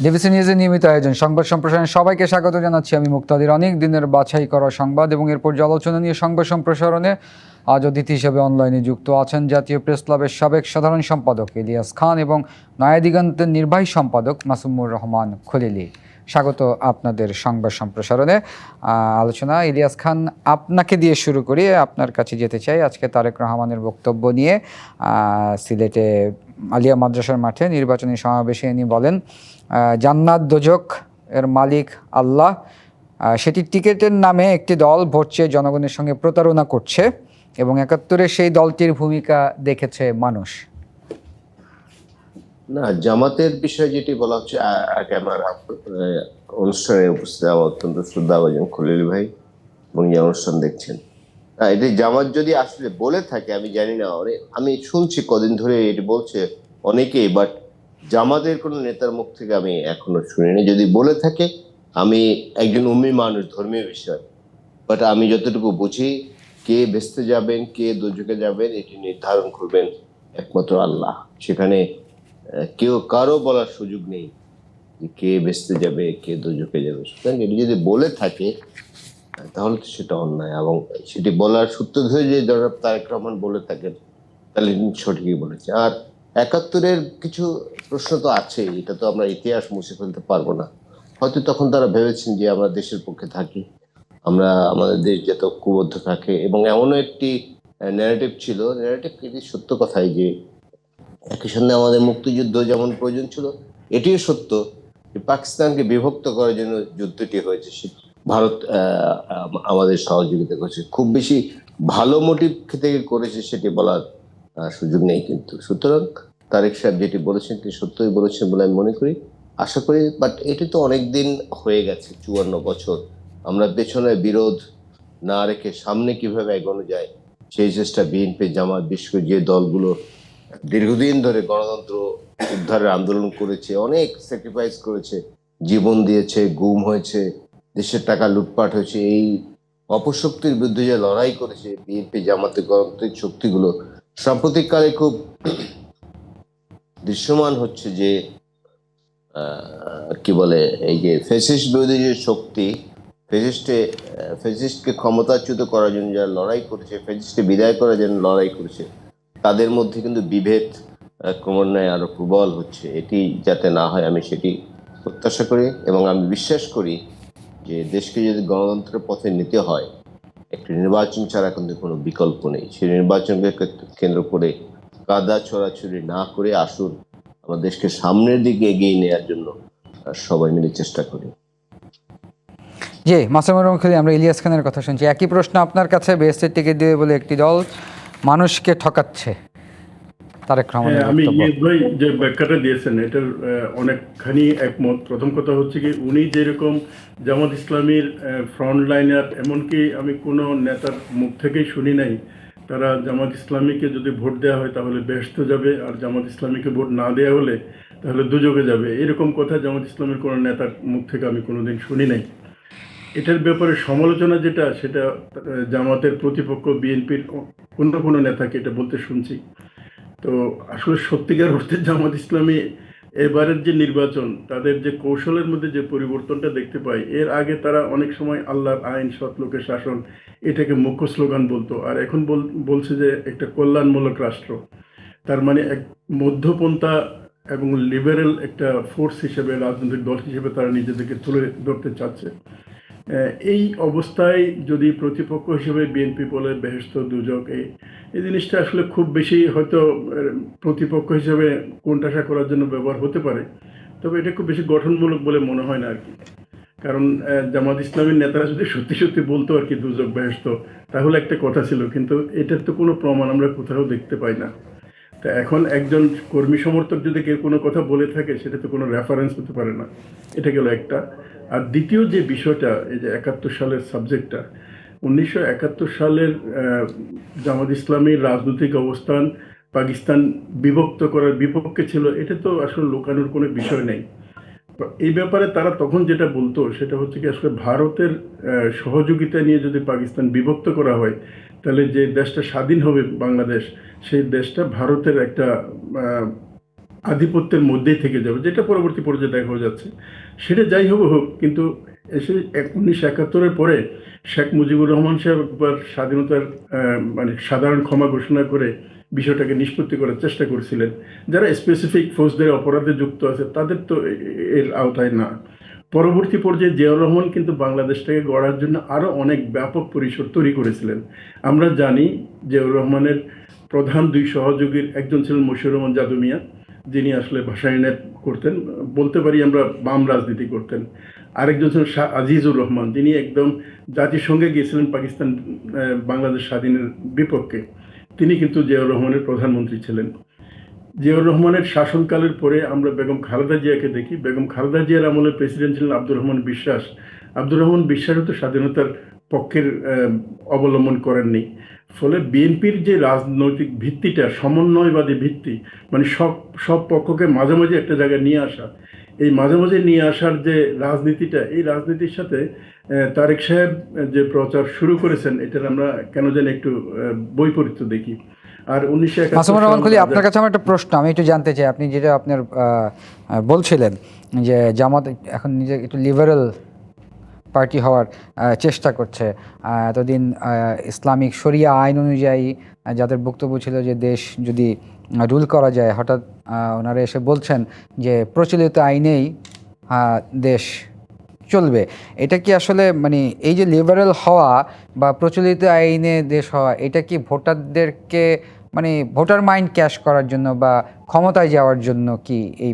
DBC নিউজের নিয়মিত আয়োজন সংবাদ সম্প্রসারণে সবাইকে স্বাগত জানাচ্ছি আমি মুক্তাদির। অনেক দিনের বাছাই করা সংবাদ এবং এর পর্যালোচনা নিয়ে সংবাদ সম্প্রসারণে আজ অতিথি হিসেবে অনলাইনে যুক্ত আছেন জাতীয় প্রেস ক্লাবের সাবেক সাধারণ সম্পাদক ইলিয়াস খান এবং নয়া দিগন্তের নির্বাহী সম্পাদক মাসুমুর রহমান খলিলি। স্বাগত আপনাদের সংবাদ সম্প্রসারণে আলোচনা। ইলিয়াস খান, আপনাকে দিয়ে শুরু করি, আপনার কাছে যেতে চাই। আজকে তারেক রহমানের বক্তব্য নিয়ে সিলেটে আলিয়া মাদ্রাসার মাঠে নির্বাচনী সমাবেশে ইনি বলেন জান্নাত দোজখ এর মালিক আল্লাহ, সেটি টিকেটের নামে একটি দল ভোট চেয়ে জনগণের সঙ্গে প্রতারণা করছে এবং ৭১-এ সেই দলটির ভূমিকা দেখেছে মানুষ। না, জামাতের বিষয়ে যেটি বলা হচ্ছে, আগে আমার অনুষ্ঠানে উপস্থিত আমার অত্যন্ত শ্রদ্ধাভাজন খলিল ভাই এবং যে অনুষ্ঠান দেখছেন, এটি জামাত যদি আসলে বলে থাকে, আমি জানি না, আমি শুনছি কদিন ধরে এটি বলছে অনেকেই, বাট জামাতের কোনো নেতার মুখ থেকে আমি এখনো শুনিনি। যদি বলে থাকে, আমি একজন উম্মি মানুষ, ধর্মীয় বিষয়, বাট আমি যতটুকু বুঝি, কে বেহেশতে যাবেন কে দোজখে যাবেন এটি নির্ধারণ করবেন একমাত্র আল্লাহ। সেখানে কেউ কারো বলার সুযোগ নেই যে কে বেহেশতে যাবে কে দোজখে যাবে। সুতরাং এটি যদি বলে থাকে তাহলে তো সেটা অন্যায়, এবং সেটি বলার সূত্র ধরে যে জনাব তারেক রহমান বলে থাকেন তাহলে সঠিকই বলেছে। আর ৭১-এর কিছু প্রশ্ন তো আছে, এটা তো আমরা ইতিহাস মুছে ফেলতে পারবো না। হয়তো তখন তারা ভেবেছেন যে আমরা দেশের পক্ষে থাকি, আমরা আমাদের দেশ যত ঐক্যবদ্ধ থাকে, এবং এমনও একটি ন্যারেটিভ ছিল, ন্যারেটিভ এটি সত্য কথাই যে একই সঙ্গে আমাদের মুক্তিযুদ্ধ যেমন প্রয়োজন ছিল, এটিও সত্য যে পাকিস্তানকে বিভক্ত করার জন্য যুদ্ধটি হয়েছে। ভারত আমাদের সহযোগিতা করেছে, খুব বেশি ভালো মোটিভ থেকে করেছে সেটি বলার সুযোগ নেই। কিন্তু সুতরাং তারেক সাহেব যেটি বলেছেন তিনি সত্যই বলেছেন বলে আমি মনে করি, আশা করি। বাট এটি তো অনেকদিন হয়ে গেছে, ৫৪ বছর। আমরা পেছনে বিরোধ না রেখে সামনে কিভাবে এগোনো যায় সেই চেষ্টা বিএনপি, জামাত, বিশেষ করে যে দলগুলো দীর্ঘদিন ধরে গণতন্ত্র উদ্ধারের আন্দোলন করেছে, অনেক স্যাক্রিফাইস করেছে, জীবন দিয়েছে, গুম হয়েছে, দেশের টাকা লুটপাট হয়েছে, এই অপশক্তির বিরুদ্ধে যে লড়াই করেছে বিএনপি, জামাতের গণতান্ত্রিক শক্তিগুলো, সাম্প্রতিককালে খুব দৃশ্যমান হচ্ছে যে কি বলে, এই যে ফ্যাসিস্ট বিরোধী যে শক্তি, ফ্যাসিস্টকে ক্ষমতাচ্যুত করার জন্য যারা লড়াই করেছে, ফ্যাসিস্টকে বিদায় করার জন্য লড়াই করেছে, তাদের মধ্যে কিন্তু বিভেদ ক্রমান্বয়ে আরো প্রবল হচ্ছে। এটি যাতে না হয় আমি সেটি প্রত্যাশা করি, এবং আমি বিশ্বাস করি যে দেশকে যদি গণতন্ত্রের পথে নিতে হয়, একটি নির্বাচন ছাড়া কিন্তু কোনো বিকল্প নেই। সেই নির্বাচনকে কেন্দ্র করে কাদা ছড়াছড়ি না করে আসুন আমার দেশকে সামনের দিকে এগিয়ে নেওয়ার জন্য সবাই মিলে চেষ্টা করি। জি, মাসুমুর রহমান খলিলি, আমরা ইলিয়াস খানের কথা শুনছি। একই প্রশ্ন আপনার কাছে। বেহেশতের টিকিট দেবে বলে একটি দল মানুষকে ঠকাচ্ছে, তারেক রহমানের আমি বক্তব্য। ভাই যে ব্যাখ্যাটা দিয়েছেন এটার অনেকখানি একমত। প্রথম কথা হচ্ছে কি, উনি যেরকম জামাত ইসলামীর ফ্রন্ট লাইনার, এমনকি আমি কোনো নেতার মুখ থেকেই শুনি নাই তারা জামাত ইসলামীকে যদি ভোট দেওয়া হয় তাহলে বেহেশতে যাবে, আর জামাত ইসলামীকে ভোট না দেওয়া হলে তাহলে দুজকে যাবে, এরকম কথা জামাত ইসলামের কোনো নেতার মুখ থেকে আমি কোনোদিন শুনি নাই। এটার ব্যাপারে সমালোচনা যেটা, সেটা জামাতের প্রতিপক্ষ বিএনপির কোনো নেতাকে এটা বলতে শুনছি। তো আসলে সত্যিকার অর্থে জামাত ইসলামী এবারের যে নির্বাচন, তাদের যে কৌশলের মধ্যে যে পরিবর্তনটা দেখতে পাই, এর আগে তারা অনেক সময় আল্লাহর আইন, সৎ লোকের শাসন, এটাকে মুখ্য স্লোগান বলতো, আর এখন বলছে যে একটা কল্যাণমূলক রাষ্ট্র। তার মানে এক মধ্যপন্থা এবং লিবারেল একটা ফোর্স হিসেবে, রাজনৈতিক দল হিসেবে তারা নিজেদেরকে তুলে ধরতে চাচ্ছে। এই অবস্থায় যদি প্রতিপক্ষ হিসেবে বিএনপি বলে বেহেশত দুজক, এই জিনিসটা আসলে খুব বেশি হয়তো প্রতিপক্ষ হিসেবে কোণঠাসা করার জন্য ব্যবহার হতে পারে, তবে এটা খুব বেশি গঠনমূলক বলে মনে হয় না আর কি। কারণ জামাত ইসলামীর নেতারা যদি সত্যি সত্যি বলতো আর কি দুজক বেহেশত, তাহলে একটা কথা ছিল, কিন্তু এটার তো কোনো প্রমাণ আমরা কোথাও দেখতে পাই না। তা এখন একজন কর্মী সমর্থক যদি কেউ কোনো কথা বলে থাকে, সেটা তো কোনো রেফারেন্স হতে পারে না। এটা গেল একটা। আর দ্বিতীয় যে বিষয়টা, এই যে ৭১ সালের সাবজেক্টটা, ১৯৭১ সালের জামাত ইসলামীর রাজনৈতিক অবস্থান পাকিস্তান বিভক্ত করার বিপক্ষে ছিল, এটা তো আসলে লুকানোর কোনো বিষয় নেই। এই ব্যাপারে তারা তখন যেটা বলতো সেটা হচ্ছে কি, আসলে ভারতের সহযোগিতা নিয়ে যদি পাকিস্তান বিভক্ত করা হয়, তাহলে যে দেশটা স্বাধীন হবে বাংলাদেশ, সেই দেশটা ভারতের একটা আধিপত্যের মধ্যেই থেকে যাবে, যেটা পরবর্তী পর্যায়ে দেখা যাচ্ছে। সেটা যাই হোক, কিন্তু এসে 1971-এর পরে শেখ মুজিবুর রহমান সাহেব একবার স্বাধীনতার মানে সাধারণ ক্ষমা ঘোষণা করে বিষয়টাকে নিষ্পত্তি করার চেষ্টা করছিলেন। যারা স্পেসিফিক ফৌজদারি অপরাধে যুক্ত আছে তাদের তো এর আওতায় না। পরবর্তী পর্যায়ে জিয়াউর রহমান কিন্তু বাংলাদেশটাকে গড়ার জন্য আরও অনেক ব্যাপক পরিসর তৈরি করেছিলেন। আমরা জানি জিয়াউর রহমানের প্রধান দুই সহযোগীর একজন ছিলেন মশিউর রহমান যাদু মিয়া, যিনি আসলে ভাষায়নে করতেন, বলতে পারি আমরা বাম রাজনীতি করতেন। আরেকজন ছিলেন শাহ আজিজুর রহমান, যিনি একদম জাতিসংঘে গিয়েছিলেন পাকিস্তান বাংলাদেশ স্বাধীনের বিপক্ষে। তিনি কিন্তু জিয়াউর রহমানের প্রধানমন্ত্রী ছিলেন। জিয়াউর রহমানের শাসনকালের পরে আমরা বেগম খালেদা জিয়াকে দেখি। বেগম খালেদা জিয়ার আমলে প্রেসিডেন্ট ছিলেন আব্দুর রহমান বিশ্বাস। আব্দুর রহমান বিশ্বাসও তো স্বাধীনতার পক্ষের অবলম্বন করেননি। ফলে বিএনপির যে রাজনৈতিক ভিত্তিটা সমন্বয়বাদী ভিত্তি, মানে সব পক্ষকে মাঝামাঝি একটা জায়গায় নিয়ে আসা, এই মাঝামাঝি নিয়ে আসার যে রাজনীতিটা, এই রাজনীতির সাথে তারেক সাহেব যে প্রচার শুরু করেছেন, এটার আমরা কেন জানি একটু বৈপরীত্য দেখি। আর মাসুমুর রহমান খলি, 1971 আপনার কাছে আমার একটা প্রশ্ন, আমি একটু জানতে চাই, আপনি যেটা আপনার বলছিলেন যে জামাত এখন নিজে একটু লিবারেল পার্টি হওয়ার চেষ্টা করছে, এতদিন ইসলামিক শরিয়া আইন অনুযায়ী যাদের বক্তব্য ছিল যে দেশ যদি রুল করা যায়, হঠাৎ ওনারা এসে বলছেন যে প্রচলিত আইনেই দেশ চলবে। এটা কি আসলে মানে এই যে লিবারেল হওয়া বা প্রচলিত আইনে দেশ হওয়া, এটা কি ভোটারদেরকে মানে ভোটার মাইন্ড ক্যাশ করার জন্য বা ক্ষমতায় যাওয়ার জন্য কি এই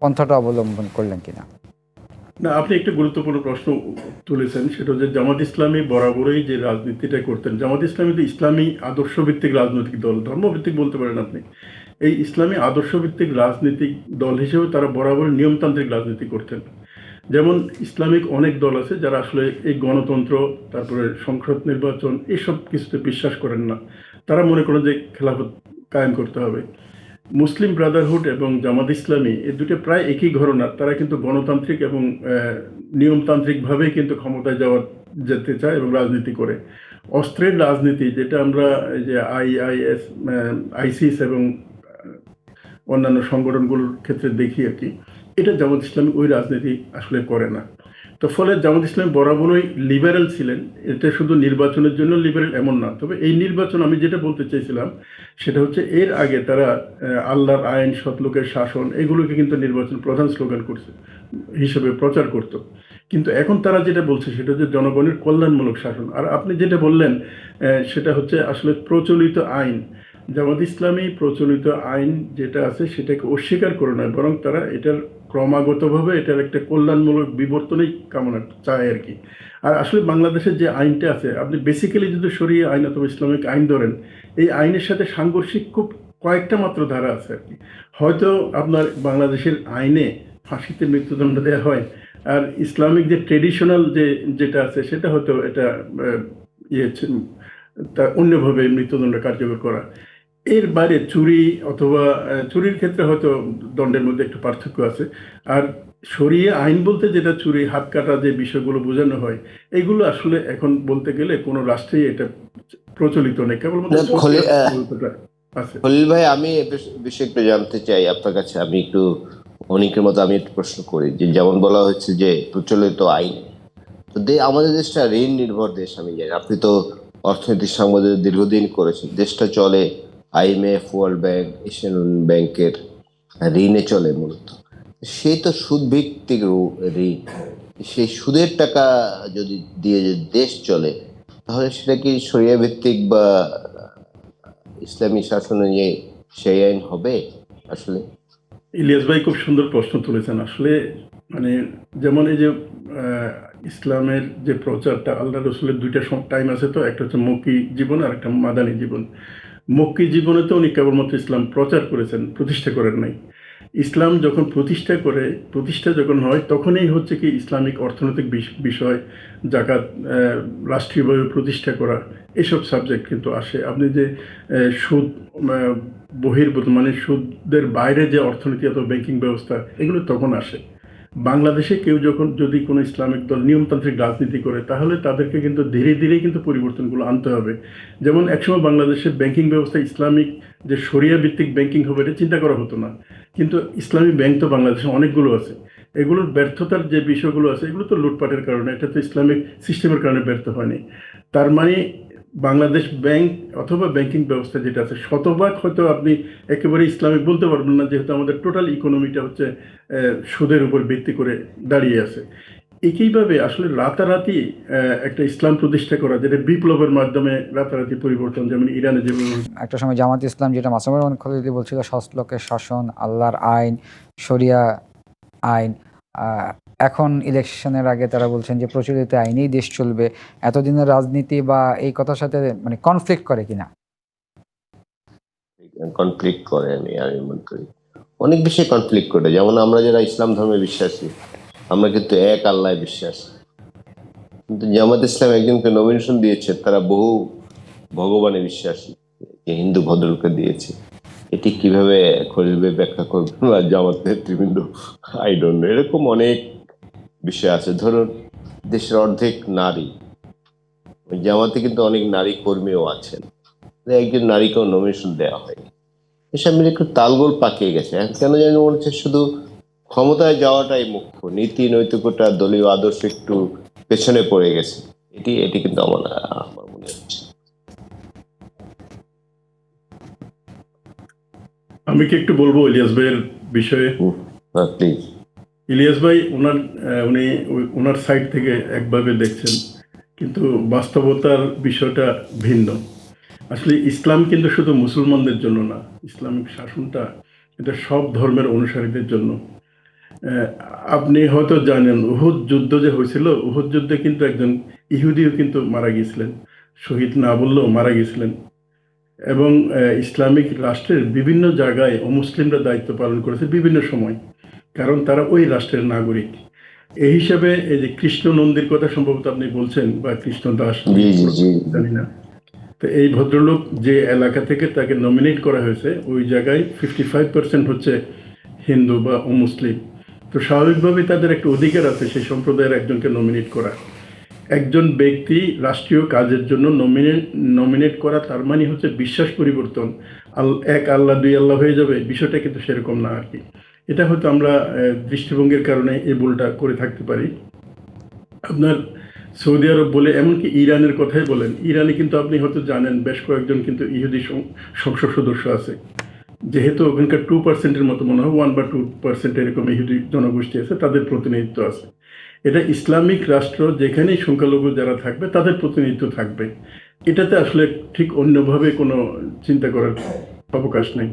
পন্থাটা অবলম্বন করলেন কিনা? না, আপনি একটা গুরুত্বপূর্ণ প্রশ্ন তুলেছেন, সেটা হচ্ছে জামাত ইসলামী বরাবরই যে রাজনীতিটা করতেন। জামাত ইসলামী তো ইসলামী আদর্শভিত্তিক রাজনৈতিক দল, ধর্মভিত্তিক বলতে পারেন আপনি। এই ইসলামী আদর্শভিত্তিক রাজনৈতিক দল হিসেবে তারা বরাবর নিয়মতান্ত্রিক রাজনীতি করতেন। যেমন ইসলামিক অনেক দল আছে যারা আসলে এই গণতন্ত্র, তারপরে সংসদ নির্বাচন, এইসব কিছুতে বিশ্বাস করেন না। তারা মনে করেন যে খেলাফত কায়েম করতে হবে। মুসলিম ব্রাদারহুড এবং জামাত ইসলামী এই দুটো প্রায় একই ঘরানার। তারা কিন্তু গণতান্ত্রিক এবং নিয়মতান্ত্রিকভাবেই কিন্তু ক্ষমতায় যেতে চায় এবং রাজনীতি করে। অস্ত্রের রাজনীতি, যেটা আমরা এই যে আইএস, আইসিস এবং অন্যান্য সংগঠনগুলোর ক্ষেত্রে দেখি আর কি, এটা জামাত ইসলামী ওই রাজনীতি আসলে করে না। তো ফলে জামাত ইসলামী বরাবরই লিবারেল ছিলেন। এটা শুধু নির্বাচনের জন্য লিবারেল এমন না। তবে এই নির্বাচন, আমি যেটা বলতে চাইছিলাম সেটা হচ্ছে, এর আগে তারা আল্লাহর আইন, সৎলোকের শাসন, এগুলোকে কিন্তু নির্বাচন প্রধান স্লোগান করছে হিসেবে প্রচার করত। কিন্তু এখন তারা যেটা বলছে সেটা হচ্ছে জনগণের কল্যাণমূলক শাসন। আর আপনি যেটা বললেন সেটা হচ্ছে আসলে প্রচলিত আইন। জামাত ইসলামী প্রচলিত আইন যেটা আছে সেটাকে অস্বীকার করে নয়, বরং তারা এটার ক্রমাগতভাবে এটার একটা কল্যাণমূলক বিবর্তনই কামনা চায় আর কি। আর আসলে বাংলাদেশের যে আইনটা আছে, আপনি বেসিক্যালি যদি শরিয়া আইন অথবা ইসলামিক আইন ধরেন, এই আইনের সাথে সাংঘর্ষিক খুব কয়েকটা মাত্র ধারা আছে আর কি। হয়তো আপনার বাংলাদেশের আইনে ফাঁসিতে মৃত্যুদণ্ড দেওয়া হয়, আর ইসলামিক যে ট্রেডিশনাল যেটা আছে সেটা হয়তো এটা তা অন্যভাবে মৃত্যুদণ্ড কার্যকর করা। এর বাইরে চুরি অথবা চুরির ক্ষেত্রে হয়তো দণ্ডের মধ্যে একটু পার্থক্য আছে। আর শরিয়া আইন বলতে যেটা চুরি, হাত কাটা যে বিষয়গুলো বোঝানো হয়, এগুলো আসলে এখন বলতে গেলে কোনো রাষ্ট্রেই এটা প্রচলিত নেই, কেবলমাত্র আছে। খলিল ভাই, আমি বিষয়ে একটু জানতে চাই আপনার কাছে। আমি একটু অনেকের মতো আমি একটু প্রশ্ন করি, যে যেমন বলা হচ্ছে যে প্রচলিত আইন, তো আমাদের দেশটা ঋণ নির্ভর দেশ। আমি জানি আপনি তো অর্থনৈতিক সংবাদে দীর্ঘদিন করেছেন। দেশটা চলে IMF, ওয়ার্ল্ড ব্যাংক, এশিয়ান ব্যাংকের ঋণে চলে মূলত। সেই তো সুদ ভিত্তিক ঋণ, সেই সুদের টাকা যদি দিয়ে যদি দেশ চলে, তাহলে সেটা কি শরিয়া ভিত্তিক বা ইসলামী শাসন অনুযায়ী সেই আইন হবে আসলে? ইলিয়াস ভাই খুব সুন্দর প্রশ্ন তুলেছেন। আসলে মানে যেমন এই যে ইসলামের যে প্রচারটা, আল্লাহ রসুলের দুইটা টাইম আছে, তো একটা হচ্ছে মক্কি জীবন আর একটা মাদানী জীবন। মক্কি জীবনে তো উনি কেবলমাত্র ইসলাম প্রচার করেছেন, প্রতিষ্ঠা করেন নাই। ইসলাম যখন প্রতিষ্ঠা যখন হয়, তখনই হচ্ছে কি ইসলামিক অর্থনৈতিক বিষয়, জাকাত, রাষ্ট্রীয়ভাবে প্রতিষ্ঠা করা, এসব সাবজেক্ট কিন্তু আসে। আপনি যে সুদ বহির্ভূত, মানে সুদের বাইরে যে অর্থনীতি অথবা ব্যাংকিং ব্যবস্থা, এগুলো তখন আসে। বাংলাদেশে কেউ যখন যদি কোনো ইসলামিক দল নিয়মতান্ত্রিক রাজনীতি করে তাহলে তাদেরকে কিন্তু ধীরে ধীরে কিন্তু পরিবর্তনগুলো আনতে হবে। যেমন একসময় বাংলাদেশের ব্যাংকিং ব্যবস্থা ইসলামিক যে শরিয়া ভিত্তিক ব্যাংকিং হবে এটা চিন্তা করা হতো না, কিন্তু ইসলামী ব্যাংক তো বাংলাদেশে অনেকগুলো আছে। এগুলোর ব্যর্থতার যে বিষয়গুলো আছে এগুলো তো লুটপাটের কারণে, এটা তো ইসলামিক সিস্টেমের কারণে ব্যর্থ হয়নি। তার মানে বাংলাদেশ ব্যাংক অথবা ব্যাংকিং ব্যবস্থা যেটা আছে শতভাগ হয়তো আপনি একেবারে ইসলামিক বলতে পারবেন না, যেহেতু আমাদের টোটাল ইকোনমিটা হচ্ছে সুদের উপর ভিত্তি করে দাঁড়িয়ে আছে। একইভাবে আসলে রাতারাতি একটা ইসলাম প্রতিষ্ঠা করা, যেটা বিপ্লবের মাধ্যমে রাতারাতি পরিবর্তন, যেমন ইরানে যেভাবে একটা সময় জামাত ইসলাম, যেটা মাসুমুর রহমান খলিলি বলছিল, সৎলোকের শাসন, আল্লাহর আইন, শরিয়া আইন, এখন ইলেকশনের আগে তারা বলছেন যে প্রচলিত আইনেই দেশ চলবে। এতদিনের রাজনীতি বা এই কথার সাথে মানে কনফ্লিক্ট করে কিনা? কনফ্লিক্ট করে, আমি মনে করি অনেক বেশি কনফ্লিক্ট করে। যেমন আমরা যারা ইসলাম ধর্মে বিশ্বাসী, আমরা কিন্তু এক আল্লাহ বিশ্বাসী, কিন্তু জামাত ইসলাম একজনকে নমিনেশন দিয়েছে, তারা বহু ভগবানে বিশ্বাসী, যে হিন্দু ভদ্রলোকে দিয়েছে। এটি কিভাবে খলিল ব্যাখ্যা করবেন বা জামাত নেতৃবৃন্দ, আই ডোন্ট নো। এরকম অনেক বিষয় আছে। ধরুন দেশের অর্ধেক নারী, জামাতে কিন্তু অনেক নারী কর্মীও আছেন, একজন নারীকেও নমিনেশন দেওয়া হয়নি। এসব মিলে একটু তালগোল পাকিয়ে গেছে। এখন কেন জানি মনে হচ্ছে শুধু ক্ষমতায় যাওয়াটাই মুখ্য, নীতি নৈতিকতা দলীয় আদর্শ একটু পেছনে পড়ে গেছে। এটি কিন্তু আমার মনে হচ্ছে। আমি কি একটু বলবো ইলিয়াস ভাইয়ের বিষয়ে? প্লিজ। ইলিয়াস ভাই উনি ওনার সাইড থেকে একভাবে দেখছেন, কিন্তু বাস্তবতার বিষয়টা ভিন্ন। আসলে ইসলাম কিন্তু শুধু মুসলমানদের জন্য না, ইসলামিক শাসনটা এটা সব ধর্মের অনুসারীদের জন্য। আপনি হয়তো জানেন উহুদ যুদ্ধ যে হয়েছিল, উহুদ যুদ্ধে কিন্তু একজন ইহুদিও কিন্তু মারা গিয়েছিলেন, শহীদ না বললেও মারা গিয়েছিলেন। এবং ইসলামিক রাষ্ট্রের বিভিন্ন জায়গায় অমুসলিমরা দায়িত্ব পালন করেছে বিভিন্ন সময়, কারণ তারা ওই রাষ্ট্রের নাগরিক। এই হিসাবে এই যে কৃষ্ণ নন্দীর কথা সম্ভবত আপনি বলছেন, বা কৃষ্ণ দাস, জানি না। তো এই ভদ্রলোক যে এলাকা থেকে তাকে নমিনেট করা হয়েছে, ওই জায়গায় 55% হচ্ছে হিন্দু বা অমুসলিম। তো স্বাভাবিকভাবেই তাদের একটা অধিকার আছে সেই সম্প্রদায়ের একজনকে নমিনেট করা। একজন ব্যক্তি রাষ্ট্রীয় কাজের জন্য নমিনেট করা, তার মানে হচ্ছে বিশ্বাস পরিবর্তন। এক আল্লাহ দুই আল্লাহ হয়ে যাবে, বিষয়টা কিন্তু সেরকম না আর কি। এটা হয়তো আমরা দৃষ্টিভঙ্গির কারণে এই ভুলটা করে থাকতে পারি। আপনার সৌদি আরব বলে, এমনকি ইরানের কথাই বলেন, ইরানে কিন্তু আপনি হয়তো জানেন বেশ কয়েকজন কিন্তু ইহুদি সংসদ সদস্য আছে। যেহেতু ওখানকার 2%-এর মতো মনে হয় 1 বা 2% এরকম ইহুদি জনগোষ্ঠী আছে, তাদের প্রতিনিধিত্ব আছে। এটা ইসলামিক রাষ্ট্র, যেখানেই সংখ্যালঘু যারা থাকবে তাদের প্রতিনিধিত্ব থাকবে। এটাতে আসলে ঠিক অন্যভাবে কোনো চিন্তা করার অবকাশ নেই।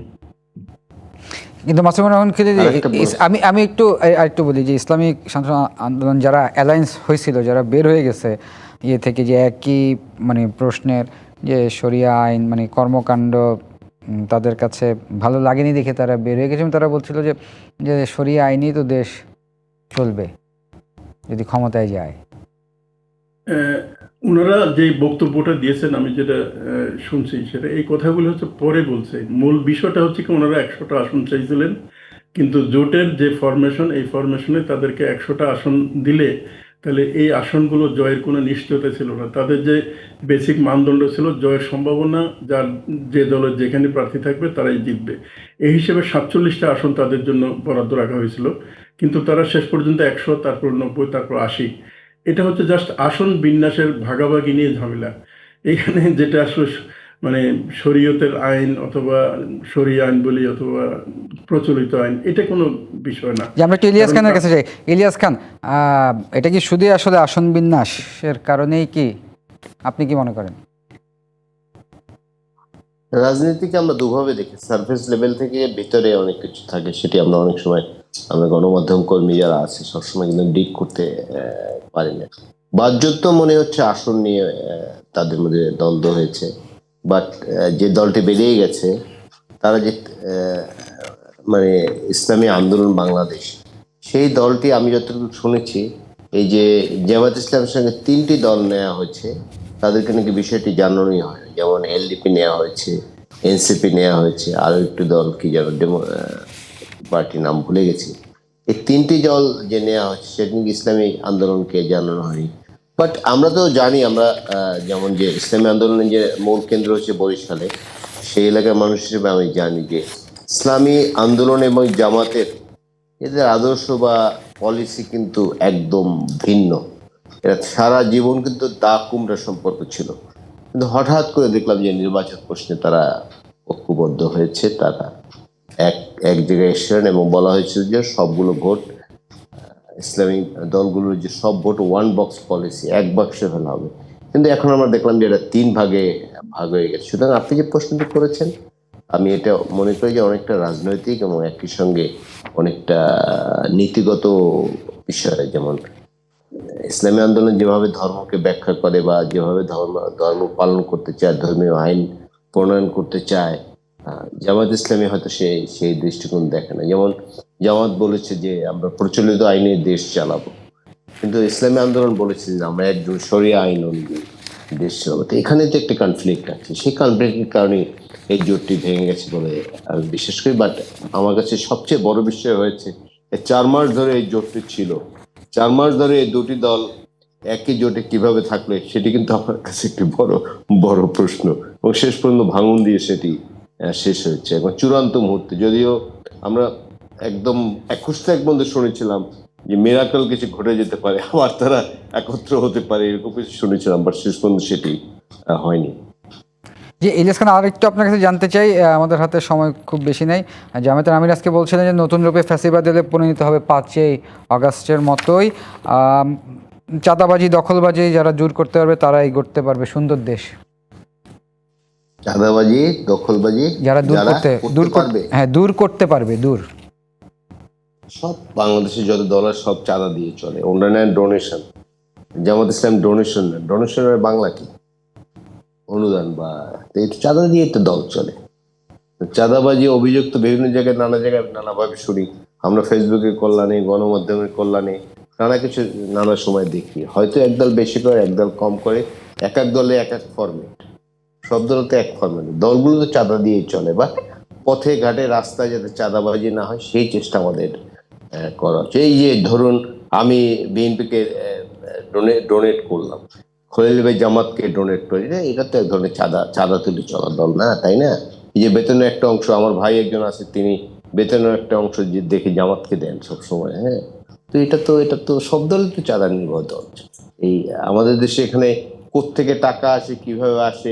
কিন্তু মাসুমুর রহমান খলিলি, আমি আরেকটু বলি যে ইসলামিক আন্দোলন যারা অ্যালায়েন্স হয়েছিল, যারা বের হয়ে গেছে ইয়ে থেকে, যে একই মানে প্রশ্নের যে শরিয়া আইন মানে কর্মকাণ্ড তাদের কাছে ভালো লাগেনি দেখে তারা বের হয়ে গেছে। তারা বলছিল যে শরিয়া আইনই তো দেশ চলবে যদি ক্ষমতায় যায়। ওনারা যে বক্তব্যটা দিয়েছেন, আমি যেটা শুনছি সেটা এই কথাগুলো হচ্ছে পরে বলছে। মূল বিষয়টা হচ্ছে কি, ওনারা 100টা আসন চাইছিলেন, কিন্তু জোটের যে ফরমেশন, এই ফরমেশনে তাদেরকে 100টা আসন দিলে তাহলে এই আসনগুলো জয়ের কোনো নিশ্চয়তা ছিল না। তাদের যে বেসিক মানদণ্ড ছিল জয়ের সম্ভাবনা, যার যে দলের যেখানে প্রার্থী থাকবে তারাই জিতবে, এই হিসেবে 47টা আসন তাদের জন্য বরাদ্দ রাখা হয়েছিল। কিন্তু তারা শেষ পর্যন্ত 100, তারপর 90, তারপর 80। এটা হচ্ছে জাস্ট আসন বিন্যাসের ভাগাভাগি নিয়ে ঝামেলা। এখানে যেটা আসলে মানে শরীয়তের আইন অথবা শরিয়া আইন বলি অথবা প্রচলিত আইন, এটা কোনো বিষয় না। যে আমরা একটু ইলিয়াস খানের কাছে যাই। ইলিয়াস খান, এটা কি শুধু আসলে আসন বিন্যাসের কারণেই কি, আপনি কি মনে করেন? রাজনীতিকে আমরা দুভাবে দেখি, সারফেস লেভেল থেকে ভিতরে অনেক কিছু থাকে, সেটি আমরা অনেক সময়, আমরা গণমাধ্যম কর্মী যারা আছে সবসময় কিন্তু ডিক করতে পারি না। বাহ্যত মনে হচ্ছে আসন নিয়ে তাদের মধ্যে দ্বন্দ্ব হয়েছে, বাট যে দলটি বেরিয়ে গেছে তারা যে মানে ইসলামী আন্দোলন বাংলাদেশ, সেই দলটি আমি যতটুকু শুনেছি, এই যে জামাত ইসলামের সঙ্গে 3টি দল নেওয়া হয়েছে, তাদেরকে নাকি বিষয়টি জানানোই হয়। যেমন এলডিপি নেওয়া হয়েছে, এনসিপি নেওয়া হয়েছে, আরও একটু দল কি যেন পার্টির নাম ভুলে গেছি। এই 3টি দল যে নেওয়া হচ্ছে সেটা কিন্তু ইসলামী আন্দোলনকে জানানো হয়নি। বাট আমরা তো জানি, আমরা যেমন যে ইসলামী আন্দোলনের যে মূল কেন্দ্র হচ্ছে বরিশালে, সেই এলাকার মানুষ হিসেবে আমি জানি যে ইসলামী আন্দোলন এবং জামাতের এদের আদর্শ বা পলিসি কিন্তু একদম ভিন্ন। এরা সারা জীবন কিন্তু দা কুমড়া সম্পর্ক ছিল, কিন্তু হঠাৎ করে দেখলাম যে নির্বাচন প্রশ্নে তারা ঐক্যবদ্ধ হয়েছে। তারা এক এক জায়গায় এসেছেন এবং বলা হয়েছে যে সবগুলো ভোট, ইসলামিক দলগুলোর যে সব ভোট ওয়ান বক্স পলিসি, এক বাক্সে ফেলা হবে। কিন্তু এখন আমরা দেখলাম যে এটা 3 ভাগে ভাগ হয়ে গেছে। সুতরাং আপনি যে প্রশ্নটি করেছেন, আমি এটা মনে করি যে অনেকটা রাজনৈতিক এবং একই সঙ্গে অনেকটা নীতিগত বিষয়। যেমন ইসলামী আন্দোলন যেভাবে ধর্মকে ব্যাখ্যা করে বা যেভাবে ধর্ম পালন করতে চায়, ধর্মীয় আইন প্রণয়ন করতে চায়, জামাত ইসলামী হয়তো সেই দৃষ্টিকোণ দেখে না। যেমন জামাত বলেছে যে আমরা প্রচলিত আইনে দেশ চালাবো, কিন্তু ইসলামী আন্দোলন বলেছে যে আমরা একজন শরিয়া আইন অনুযায়ী দেশ চালাবো। তো এখানে তো একটা কনফ্লিক্ট আছে, সেই কনফ্লিক্টের কারণে এই জোটটি ভেঙে গেছে বলে আমি বিশ্বাস করি। বাট আমার কাছে সবচেয়ে বড় বিষয় হয়েছে, 4 মাস ধরে এই জোটটি ছিল, 4 মাস ধরে এই দুটি দল একই জোটে কিভাবে থাকলে, সেটি কিন্তু আমার কাছে একটি বড় বড় প্রশ্ন। এবং শেষ পর্যন্ত ভাঙন দিয়ে সেটি শেষ হয়েছে এবং চূড়ান্ত মুহূর্তে। যদিও আমরা একদম 21 বন্ধু শুনেছিলাম যে মিরাকল কিছু ঘটে যেতে পারে, আবার তারা একত্র হতে পারে, এরকম কিছু শুনেছিলাম, বাট শেষ পর্যন্ত সেটি হয়নি। যে ইলিয়াস খান, আর একটু আপনার কাছে জানতে চাই, আমাদের হাতে সময় খুব বেশি নেই। জামায়াতের আমির আজকে বলছিলেন যে নতুন রূপে ফ্যাসিবাদে পরিণত হবে 5ই আগস্টের মতোই। চাঁদাবাজি, দখলবাজি যারা দূর করতে পারবে তারাই গড়তে পারবে সুন্দর দেশ। চাঁদাবাজি, দখলবাজি যারা দূর করতে দূর করতে পারবে, দূর। সব বাংলাদেশে যত দল আছে সব চাঁদা দিয়ে চলে, অন্যান্য ডোনেশন। জামাত ইসলাম ডোনেশন না, ডোনেশনের বাংলা কি? অনুদান। বা এই চাঁদা দিয়ে তো দল চলে। চাঁদাবাজি অভিযোগ তো বিভিন্ন জায়গায় নানাভাবে শুনি আমরা, ফেসবুকের কল্যাণে, গণমাধ্যমের কল্যাণে নানা কিছু নানা সময় দেখি। হয়তো একদল বেশি করে, একদল কম করে, এক এক দলে এক এক ফরম্যাট, সব দল তো এক ফরম্যাট। দলগুলো তো চাঁদা দিয়েই চলে, বা পথে ঘাটে রাস্তায় যাতে চাঁদাবাজি না হয় সেই চেষ্টা আমাদের করা হচ্ছে। এই যে ধরুন আমি বিএনপিকে ডোনেট করলাম, খলিল ভাই জামাতকে ডোনেট করি, না এটা তো এক ধরনের চাঁদা তুলে চলা দল না, তাই না? এই যে বেতনের একটা অংশ, আমার ভাই একজন আছে, তিনি বেতনের একটা অংশ যে দেখে জামাতকে দেন সবসময়। হ্যাঁ, তো এটা তো সব দল তো চাঁদা নির্ভর দল। এই আমাদের দেশে এখানে কোত্থেকে টাকা আসে, কিভাবে আসে,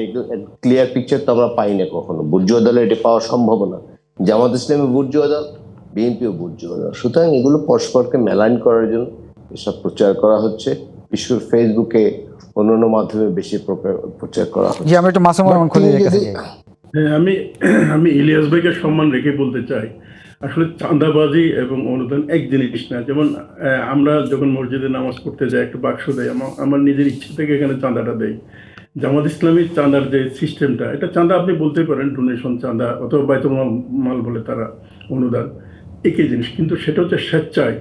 ক্লিয়ার পিকচার তো আমরা পাই না কখনো। বুর্জুয়া দলে এটা পাওয়া সম্ভব না। জামাত ইসলামী বুর্জুয়া দল, বিএনপিও বুর্জুয়া দল। সুতরাং এগুলো পরস্পরকে মেলাইন করার জন্য এসব প্রচার করা হচ্ছে, বিশেষ করে ফেসবুকে, অন্যান্য মাধ্যমে বেশি প্রচার করা হচ্ছে। জি, আমরা একটু মাসুম রহমান খলিলের কাছে যাই। হ্যাঁ, আমি ইলিয়াস ভাইকে সম্মান রেখে বলতে চাই, আসলে চাঁদাবাজি এবং অনুদান এক জিনিস না। যেমন আমরা যখন মসজিদে নামাজ পড়তে যাই, একটা বাক্স দেয়, আমার নিজের ইচ্ছে থেকে এখানে চাঁদাটা দেয়। জামাত ইসলামীর চাঁদার যে সিস্টেমটা, এটা চাঁদা আপনি বলতে পারেন ডোনেশন চাঁদা, অথবা বাইতুল মাল বলে তারা, অনুদান, একই জিনিস, কিন্তু সেটা হচ্ছে স্বেচ্ছায়।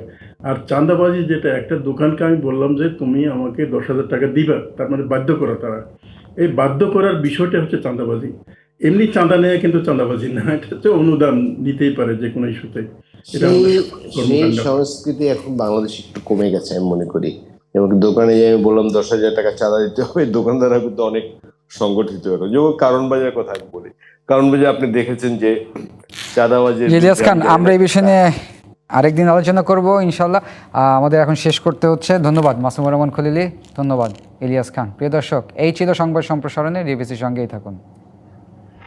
আর চাঁদাবাজি যেটা, একটা দোকানকে আমি বললাম যে তুমি আমাকে 10,000 টাকা দিবা, তার মানে বাধ্য করা তারা। এই বাধ্য করার বিষয়টা হচ্ছে চাঁদাবাজি। এমনি চাঁদা নেয় কিন্তু চাঁদাবাজি না, এটা হচ্ছে অনুদান নিতেই পারে যে কোনো ইস্যুতে। এটা সেই সংস্কৃতি এখন বাংলাদেশে একটু কমে গেছে আমি মনে করি। এবং দোকানে যে আমি বললাম 10,000 টাকা চাঁদা দিতে হবে, দোকানদাররা কিন্তু অনেক সংগঠিত হলো। যেমন কারণ বাজার কথা আমি বলি, কারণ বাজার আপনি দেখেছেন যে চাঁদাবাজি। ইলিয়াস খান, আমরা এই বিষয় নিয়ে আরেকদিন আলোচনা করব ইনশাল্লাহ। আমাদের এখন শেষ করতে হচ্ছে। ধন্যবাদ মাসুমুর রহমান খলিলি, ধন্যবাদ ইলিয়াস খান। প্রিয় দর্শক, এই ছিল সংবাদ সম্প্রসারণে। ডিবিসির সঙ্গেই থাকুন।